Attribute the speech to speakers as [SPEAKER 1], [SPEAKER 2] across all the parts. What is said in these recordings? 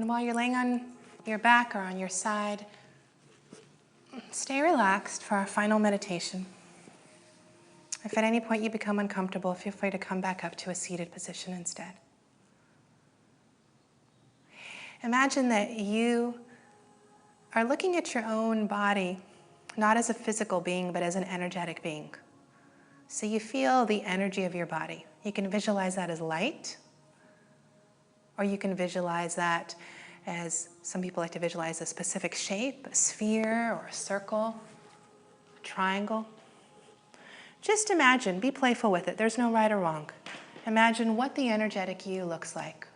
[SPEAKER 1] And while you're laying on your back or on your side, stay relaxed for our final meditation. If at any point you become uncomfortable, feel free to come back up to a seated position instead. Imagine that you are looking at your own body, not as a physical being, but as an energetic being. So you feel the energy of your body. You can visualize that as light, or you can visualize that as, some people like to visualize a specific shape, a sphere or a circle, a triangle. Just imagine, be playful with it. There's no right or wrong. Imagine what the energetic you looks like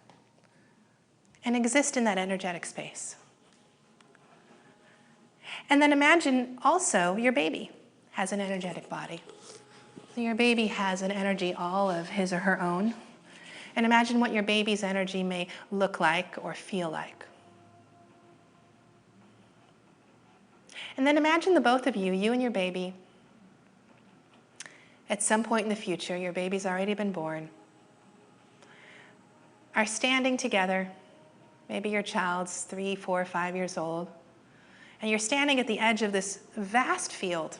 [SPEAKER 1] and exist in that energetic space. And then imagine also your baby has an energetic body. So your baby has an energy all of his or her own. And imagine what your baby's energy may look like or feel like. And then imagine the both of you, you and your baby, at some point in the future, your baby's already been born, are standing together. Maybe your child's 3, 4, 5 years old, and you're standing at the edge of this vast field.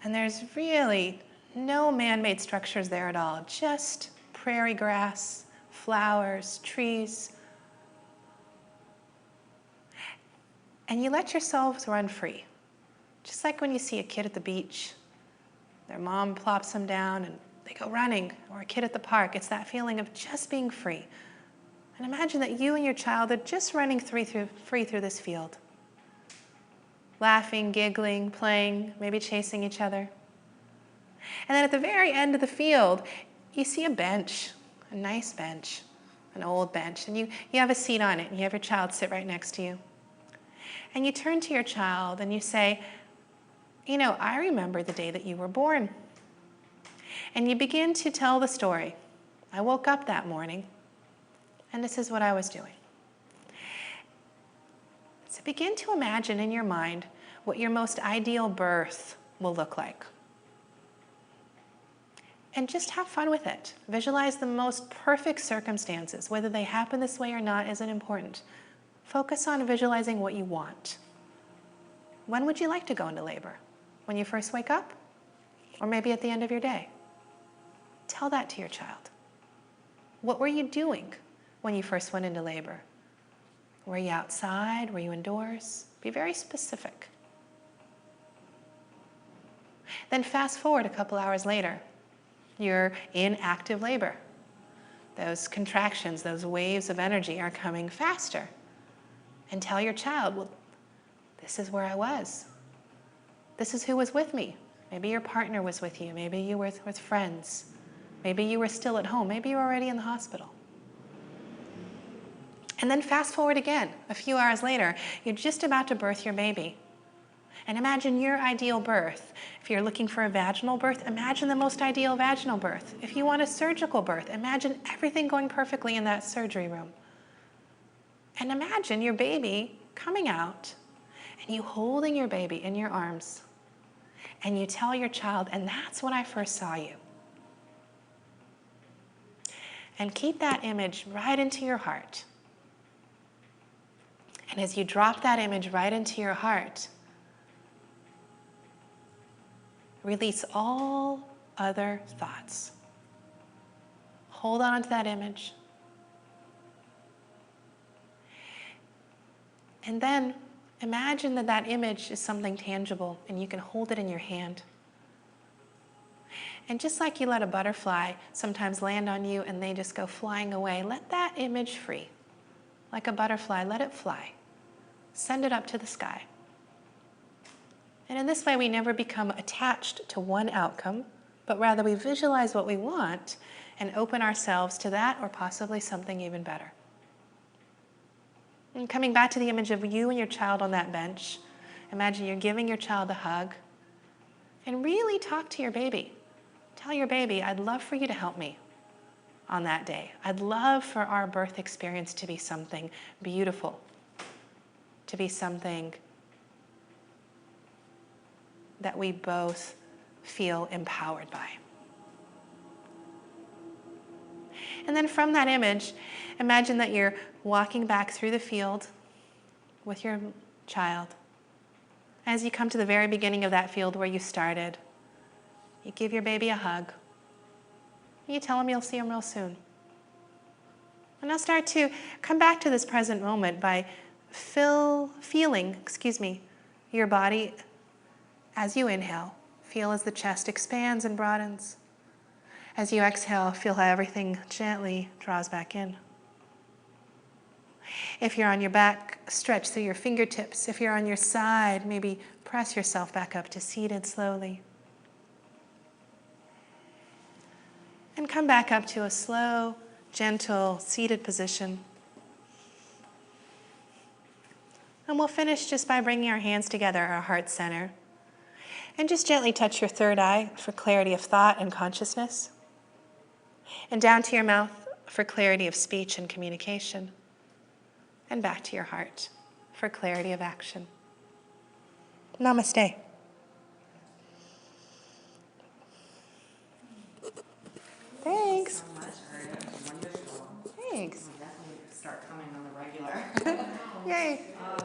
[SPEAKER 1] And there's really no man-made structures there at all, just prairie grass, flowers, trees. And you let yourselves run free. Just like when you see a kid at the beach, their mom plops them down and they go running, or a kid at the park. It's that feeling of just being free. And imagine that you and your child are just running free through this field. Laughing, giggling, playing, maybe chasing each other. And then at the very end of the field, you see a bench, a nice bench, an old bench, and you have a seat on it, and you have your child sit right next to you. And you turn to your child and you say, you know, I remember the day that you were born. And you begin to tell the story. I woke up that morning, and this is what I was doing. So begin to imagine in your mind what your most ideal birth will look like. And just have fun with it. Visualize the most perfect circumstances. Whether they happen this way or not isn't important. Focus on visualizing what you want. When would you like to go into labor? When you first wake up? Or maybe at the end of your day? Tell that to your child. What were you doing when you first went into labor? Were you outside? Were you indoors? Be very specific. Then fast forward a couple hours later. You're in active labor. Those contractions, those waves of energy are coming faster. And tell your child, well, this is where I was. This is who was with me. Maybe your partner was with you. Maybe you were with friends. Maybe you were still at home. Maybe you were already in the hospital. And then fast forward again. A few hours later, you're just about to birth your baby. And imagine your ideal birth. If you're looking for a vaginal birth, imagine the most ideal vaginal birth. If you want a surgical birth, imagine everything going perfectly in that surgery room. And imagine your baby coming out and you holding your baby in your arms. And you tell your child, and that's when I first saw you. And keep that image right into your heart. And as you drop that image right into your heart, release all other thoughts. Hold on to that image. And then imagine that that image is something tangible and you can hold it in your hand. And just like you let a butterfly sometimes land on you and they just go flying away, let that image free. Like a butterfly, let it fly. Send it up to the sky. And in this way, we never become attached to one outcome, but rather we visualize what we want and open ourselves to that or possibly something even better. And coming back to the image of you and your child on that bench, imagine you're giving your child a hug and really talk to your baby. Tell your baby, I'd love for you to help me on that day. I'd love for our birth experience to be something beautiful, to be something that we both feel empowered by. And then from that image, imagine that you're walking back through the field with your child. As you come to the very beginning of that field where you started, you give your baby a hug. You tell him you'll see him real soon. And now start to come back to this present moment by feeling your body as you inhale. Feel as the chest expands and broadens. As you exhale, feel how everything gently draws back in. If you're on your back, stretch through your fingertips. If you're on your side, maybe press yourself back up to seated slowly. And come back up to a slow, gentle, seated position. And we'll finish just by bringing our hands together at our heart center. And just gently touch your third eye for clarity of thought and consciousness. And down to your mouth for clarity of speech and communication. And back to your heart for clarity of action. Namaste. Thanks.